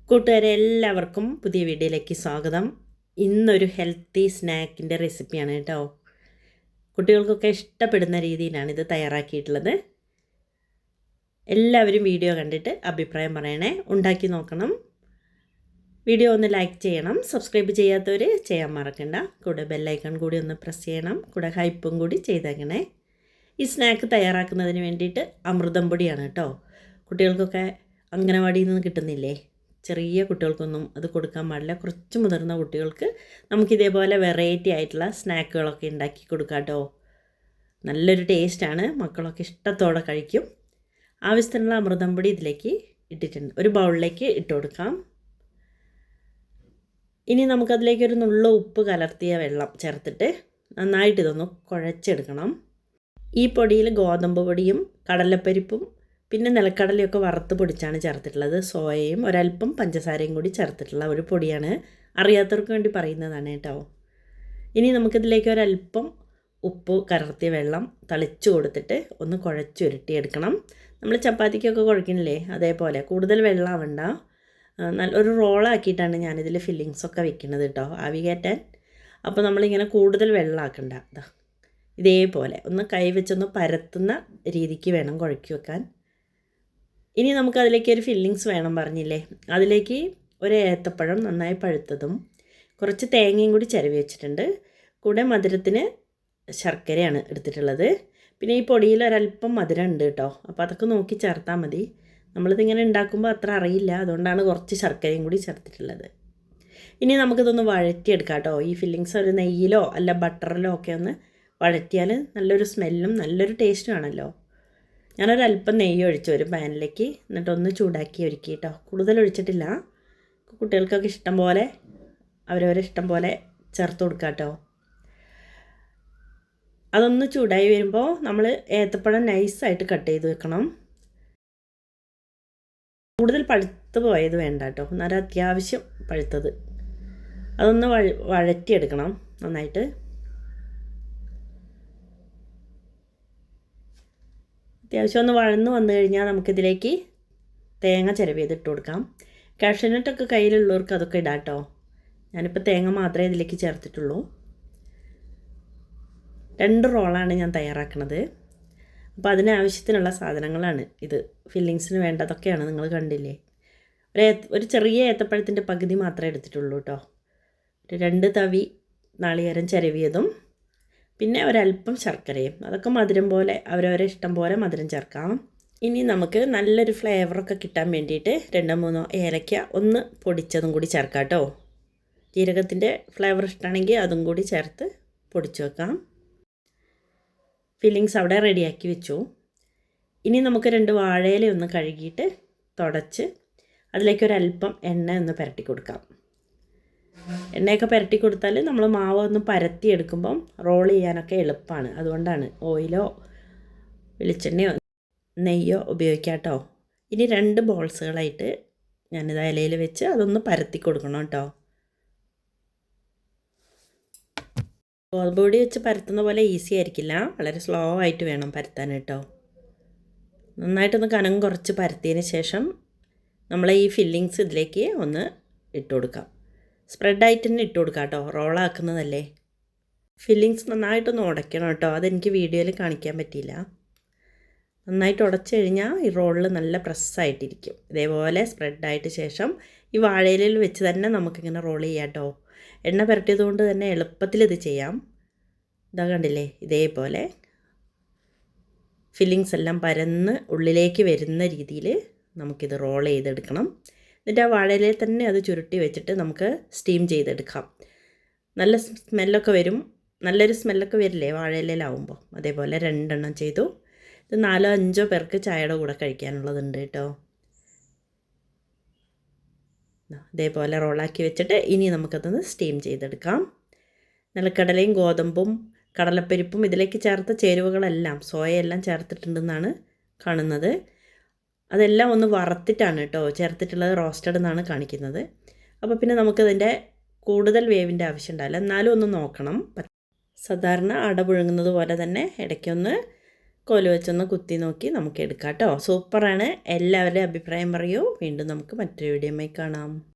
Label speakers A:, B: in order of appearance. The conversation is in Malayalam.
A: കൂട്ടുകാരെ എല്ലാവർക്കും പുതിയ വീഡിയോയിലേക്ക് സ്വാഗതം. ഇന്നൊരു ഹെൽത്തി സ്നാക്കിൻ്റെ റെസിപ്പിയാണ് കേട്ടോ. കുട്ടികൾക്കൊക്കെ ഇഷ്ടപ്പെടുന്ന രീതിയിലാണ് ഇത് തയ്യാറാക്കിയിട്ടുള്ളത്. എല്ലാവരും വീഡിയോ കണ്ടിട്ട് അഭിപ്രായം പറയണേ, ഉണ്ടാക്കി നോക്കണം. വീഡിയോ ഒന്ന് ലൈക്ക് ചെയ്യണം, സബ്സ്ക്രൈബ് ചെയ്യാത്തവർ ചെയ്യാൻ മറക്കണ്ട. കൂടെ ബെല്ലൈക്കൺ കൂടി ഒന്ന് പ്രസ് ചെയ്യണം, കൂടെ ഹൈപ്പും കൂടി ചെയ്തേക്കണേ. ഈ സ്നാക്ക് തയ്യാറാക്കുന്നതിന് വേണ്ടിയിട്ട് അമൃതം പൊടിയാണ് കേട്ടോ. കുട്ടികൾക്കൊക്കെ അംഗനവാടിയിൽ നിന്ന് കിട്ടുന്നില്ലേ, ചെറിയ കുട്ടികൾക്കൊന്നും അത് കൊടുക്കാൻ പാടില്ല. കുറച്ച് മുതിർന്ന കുട്ടികൾക്ക് നമുക്കിതേപോലെ വെറൈറ്റി ആയിട്ടുള്ള സ്നാക്കുകളൊക്കെ ഉണ്ടാക്കി കൊടുക്കാം കേട്ടോ. നല്ലൊരു ടേസ്റ്റാണ്, മക്കളൊക്കെ ഇഷ്ടത്തോടെ കഴിക്കും. ആവശ്യത്തിനുള്ള അമൃതം പൊടി ഇതിലേക്ക് ഇട്ടിട്ടുണ്ട്. ഒരു ബൗളിലേക്ക് ഇട്ട് കൊടുക്കാം. ഇനി നമുക്കതിലേക്ക് ഒരു നുള്ള ഉപ്പ് കലർത്തിയ വെള്ളം ചേർത്തിട്ട് നന്നായിട്ട് ഇതൊന്ന് കുഴച്ചെടുക്കണം. ഈ പൊടിയിൽ ഗോതമ്പ് പൊടിയും കടലപ്പരിപ്പും പിന്നെ നിലക്കടലയൊക്കെ വറുത്ത് പൊടിച്ചാണ് ചേർത്തിട്ടുള്ളത്. സോയയും ഒരല്പം പഞ്ചസാരയും കൂടി ചേർത്തിട്ടുള്ള ഒരു പൊടിയാണ്. അറിയാത്തവർക്ക് വേണ്ടി പറയുന്നതാണ് കേട്ടോ. ഇനി നമുക്കിതിലേക്ക് ഒരല്പം ഉപ്പ് കലർത്തിയ വെള്ളം തളിച്ചു കൊടുത്തിട്ട് ഒന്ന് കുഴച്ചുരുട്ടിയെടുക്കണം. നമ്മൾ ചപ്പാത്തിക്കൊക്കെ കുഴക്കണില്ലേ, അതേപോലെ. കൂടുതൽ വെള്ളം ആവണ്ട. നല്ലൊരു റോളാക്കിയിട്ടാണ് ഞാനിതിൽ ഫില്ലിങ്സൊക്കെ വെക്കുന്നത് കേട്ടോ, ആവി കയറ്റാൻ. അപ്പോൾ നമ്മളിങ്ങനെ കൂടുതൽ വെള്ളമാക്കണ്ട. ഇതേപോലെ ഒന്ന് കൈ വെച്ചൊന്ന് പരത്തുന്ന രീതിക്ക് വേണം കുഴക്കി വെക്കാൻ. ഇനി നമുക്കതിലേക്ക് ഒരു ഫില്ലിങ്സ് വേണം പറഞ്ഞില്ലേ. അതിലേക്ക് ഒരു ഏത്തപ്പഴം നന്നായി പഴുത്തതും കുറച്ച് തേങ്ങയും കൂടി ചിരവി വെച്ചിട്ടുണ്ട്. കൂടെ മധുരത്തിന് ശർക്കരയാണ് എടുത്തിട്ടുള്ളത്. പിന്നെ ഈ പൊടിയിൽ ഒരല്പം മധുരം ഉണ്ട് കേട്ടോ, അപ്പോൾ അതൊക്കെ നോക്കി ചേർത്താൽ മതി. നമ്മളിതിങ്ങനെ ഉണ്ടാക്കുമ്പോൾ അത്ര അറിയില്ല, അതുകൊണ്ടാണ് കുറച്ച് ശർക്കരയും കൂടി ചേർത്തിട്ടുള്ളത്. ഇനി നമുക്കിതൊന്ന് വഴറ്റിയെടുക്കാം കേട്ടോ. ഈ ഫില്ലിങ്സ് ഒരു നെയ്യിലോ അല്ല ബട്ടറിലോ ഒക്കെ ഒന്ന് വഴറ്റിയാൽ നല്ലൊരു സ്മെല്ലും നല്ലൊരു ടേസ്റ്റും ആണല്ലോ. ഞാനൊരല്പം നെയ്യ് ഒഴിച്ചു ഒരു പാനിലേക്ക്, എന്നിട്ടൊന്ന് ചൂടാക്കി ഒരുക്കി കേട്ടോ. കൂടുതൽ ഒഴിച്ചിട്ടില്ല. കുട്ടികൾക്കൊക്കെ ഇഷ്ടം പോലെ അവരവരെ ഇഷ്ടം പോലെ ചേർത്ത് കൊടുക്കാം കേട്ടോ. അതൊന്ന് ചൂടായി വരുമ്പോൾ നമ്മൾ ഏത്തപ്പഴം നൈസായിട്ട് കട്ട് ചെയ്ത് വെക്കണം. കൂടുതൽ പഴുത്ത് പോയത് വേണ്ട കേട്ടോ, എന്നാലും അത്യാവശ്യം പഴുത്തത്. അതൊന്ന് വഴറ്റിയെടുക്കണം നന്നായിട്ട്. അത്യാവശ്യം ഒന്ന് വഴന്ന് വന്നു കഴിഞ്ഞാൽ നമുക്കിതിലേക്ക് തേങ്ങ ചിരവിയതിട്ട് കൊടുക്കാം. കാഷ്യൂനട്ടൊക്കെ കയ്യിലുള്ളവർക്ക് അതൊക്കെ ഇടാം കേട്ടോ. ഞാനിപ്പോൾ തേങ്ങ മാത്രമേ ഇതിലേക്ക് ചേർത്തിട്ടുള്ളൂ. 2 റോളാണ് ഞാൻ തയ്യാറാക്കുന്നത്. അപ്പോൾ അതിനാവശ്യത്തിനുള്ള സാധനങ്ങളാണ് ഇത്. ഫില്ലിങ്സിന് വേണ്ടതൊക്കെയാണ് നിങ്ങൾ കണ്ടില്ലേ. ഒരു ചെറിയ ഏത്തപ്പഴത്തിൻ്റെ പകുതി മാത്രമേ എടുത്തിട്ടുള്ളൂ കേട്ടോ. 2 തവി നാളികേരം ചിരവിയതും പിന്നെ ഒരല്പം ശർക്കരയും. അതൊക്കെ മധുരം പോലെ അവരവരെ ഇഷ്ടം പോലെ മധുരം ചേർക്കാം. ഇനി നമുക്ക് നല്ലൊരു ഫ്ലേവറൊക്കെ കിട്ടാൻ വേണ്ടിയിട്ട് 2-3 ഏലക്ക ഒന്ന് പൊടിച്ചതും കൂടി ചേർക്കാം കേട്ടോ. ജീരകത്തിൻ്റെ ഫ്ലേവർ ഇഷ്ടമാണെങ്കിൽ അതും കൂടി ചേർത്ത് പൊടിച്ചു വെക്കാം. ഫില്ലിങ്സ് അവിടെ റെഡിയാക്കി വെച്ചു. ഇനി നമുക്ക് 2 വാഴയില ഒന്ന് കഴുകിയിട്ട് തുടച്ച് അതിലേക്കൊരല്പം എണ്ണ ഒന്ന് പുരട്ടി കൊടുക്കാം. എണ്ണയൊക്കെ പുരട്ടി കൊടുത്താൽ നമ്മൾ മാവ് ഒന്ന് പരത്തി എടുക്കുമ്പം റോൾ ചെയ്യാനൊക്കെ എളുപ്പമാണ്. അതുകൊണ്ടാണ് ഓയിലോ വെളിച്ചെണ്ണയോ നെയ്യോ ഉപയോഗിക്കാം കേട്ടോ. ഇനി 2 ബോൾസുകളായിട്ട് ഞാനിത് ഇലയിൽ വെച്ച് അതൊന്ന് പരത്തി കൊടുക്കണം കേട്ടോ. ഗോതമ്പ് പൊടി വെച്ച് പരത്തുന്ന പോലെ ഈസി ആയിരിക്കില്ല, വളരെ സ്ലോ ആയിട്ട് വേണം പരത്താൻ കേട്ടോ. നന്നായിട്ടൊന്ന് കനം കുറച്ച് പരത്തിയതിന് ശേഷം നമ്മൾ ഈ ഫില്ലിങ്സ് ഇതിലേക്ക് ഒന്ന് ഇട്ട് കൊടുക്കാം. സ്പ്രെഡായിട്ട് തന്നെ ഇട്ട് കൊടുക്കാം കേട്ടോ, റോളാക്കുന്നതല്ലേ. ഫില്ലിങ്സ് നന്നായിട്ടൊന്ന് ഉടയ്ക്കണം കേട്ടോ, അതെനിക്ക് വീഡിയോയിൽ കാണിക്കാൻ പറ്റിയില്ല. നന്നായിട്ട് ഉടച്ചു കഴിഞ്ഞാൽ ഈ റോളിൽ നല്ല പ്രസ്സായിട്ടിരിക്കും. ഇതേപോലെ സ്പ്രെഡായിട്ട് ശേഷം ഈ വാഴയിലയിൽ വെച്ച് തന്നെ നമുക്കിങ്ങനെ റോൾ ചെയ്യാം കേട്ടോ. എണ്ണ പുരട്ടിയത് കൊണ്ട് തന്നെ എളുപ്പത്തിൽ ഇത് ചെയ്യാം. ഇതാ കണ്ടില്ലേ, ഇതേപോലെ ഫില്ലിങ്സ് എല്ലാം പരന്ന് ഉള്ളിലേക്ക് വരുന്ന രീതിയിൽ നമുക്കിത് റോൾ ചെയ്തെടുക്കണം. എന്നിട്ട് ആ വാഴയിലയിൽ തന്നെ അത് ചുരുട്ടി വെച്ചിട്ട് നമുക്ക് സ്റ്റീം ചെയ്തെടുക്കാം. നല്ല സ്മെല്ലൊക്കെ വരും, നല്ലൊരു സ്മെല്ലൊക്കെ വരില്ലേ വാഴയിലയിലാവുമ്പോൾ. അതേപോലെ 2 എണ്ണം ചെയ്തു. ഇത് 4-5 പേർക്ക് ചായയുടെ കൂടെ കഴിക്കാനുള്ളതുണ്ട് കേട്ടോ. ഇതേപോലെ റോളാക്കി വെച്ചിട്ട് ഇനി നമുക്കതൊന്ന് സ്റ്റീം ചെയ്തെടുക്കാം. നിലക്കടലയും ഗോതമ്പും കടലപ്പരിപ്പും ഇതിലേക്ക് ചേർത്ത ചേരുവകളെല്ലാം സോയയെല്ലാം ചേർത്തിട്ടുണ്ടെന്നാണ് കാണുന്നത്. അതെല്ലാം ഒന്ന് വറുത്തിട്ടാണ് കേട്ടോ ചേർത്തിട്ടുള്ളത്, റോസ്റ്റഡ് എന്നാണ് കാണിക്കുന്നത്. അപ്പോൾ പിന്നെ നമുക്കതിൻ്റെ കൂടുതൽ വേവിൻ്റെ ആവശ്യം ഉണ്ടാവില്ല, എന്നാലും ഒന്ന് നോക്കണം. സാധാരണ അട പുഴുങ്ങുന്നത് പോലെ തന്നെ ഇടയ്ക്കൊന്ന് കോല് വെച്ചൊന്ന് കുത്തി നോക്കി നമുക്ക് എടുക്കാം കേട്ടോ. സൂപ്പറാണ്. എല്ലാവരുടെയും അഭിപ്രായം പറയൂ. വീണ്ടും നമുക്ക് മറ്റൊരു വീഡിയോയുമായി കാണാം.